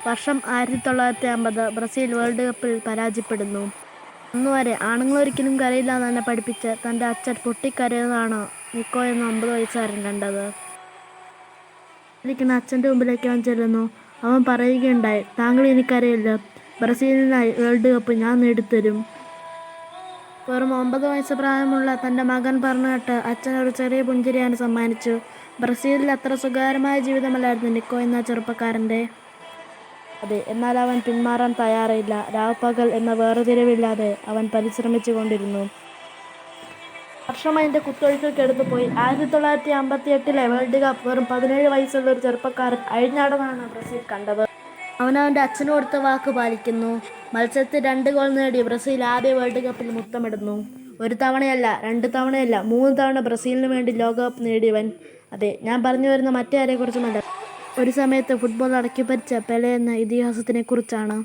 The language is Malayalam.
വർഷം 1950 ബ്രസീൽ വേൾഡ് കപ്പിൽ പരാജയപ്പെടുന്നു. അന്നുവരെ ആണുങ്ങളൊരിക്കലും കരയില്ല എന്ന് തന്നെ പഠിപ്പിച്ച് തൻ്റെ അച്ഛൻ പൊട്ടിക്കരയുന്നതാണ് നിക്കോ എന്ന 9 വയസ്സുകാരൻ കണ്ടത്. ഇരിക്കുന്ന അച്ഛൻ്റെ മുമ്പിലേക്ക് അവൻ ചെല്ലുന്നു. അവൻ പറയുകയുണ്ടായി, താങ്കൾ ഇനി കരയില്ല, ബ്രസീലിനായി വേൾഡ് കപ്പ് ഞാൻ നേടിത്തരും. വെറും 9 വയസ്സ് പ്രായമുള്ള തൻ്റെ മകൻ പറഞ്ഞു കേട്ട് അച്ഛൻ ഒരു ചെറിയ പുഞ്ചിരി അവന് സമ്മാനിച്ചു. ബ്രസീലിൽ അത്ര സുഖകരമായ ജീവിതമല്ലായിരുന്നു നിക്കോ എന്ന ചെറുപ്പക്കാരൻ്റെ. അതെ, എന്നാൽ അവൻ പിന്മാറാൻ തയ്യാറായില്ല. രാപ്പകൽ എന്ന വേർതിരിവില്ലാതെ അവൻ പരിശ്രമിച്ചു കൊണ്ടിരുന്നു. വർഷം അതിൻ്റെ കുത്തൊഴുക്കിൽ കെടുത്തുപോയി. 1958 വേൾഡ് കപ്പ് വെറും 17 വയസ്സുള്ള ഒരു ചെറുപ്പക്കാരൻ അഴിഞ്ഞാടുന്നതാണ് ബ്രസീൽ കണ്ടത്. അവനവൻ്റെ അച്ഛന് കൊടുത്ത വാക്ക് പാലിക്കുന്നു. മത്സരത്തിൽ 2 ഗോൾ നേടി ബ്രസീൽ ആദ്യ വേൾഡ് കപ്പിൽ മുത്തമിടുന്നു. ഒരു തവണയല്ല, 2 തവണയല്ല, 3 തവണ ബ്രസീലിന് വേണ്ടി ലോകകപ്പ് നേടിയവൻ. അതെ, ഞാൻ പറഞ്ഞു വരുന്ന മറ്റേ ആരെക്കുറിച്ചുമല്ല, ഒരു സമയത്ത് ഫുട്ബോൾ അടക്കിഭരിച്ച പെലെ എന്ന ഇതിഹാസത്തിനെ കുറിച്ചാണ്.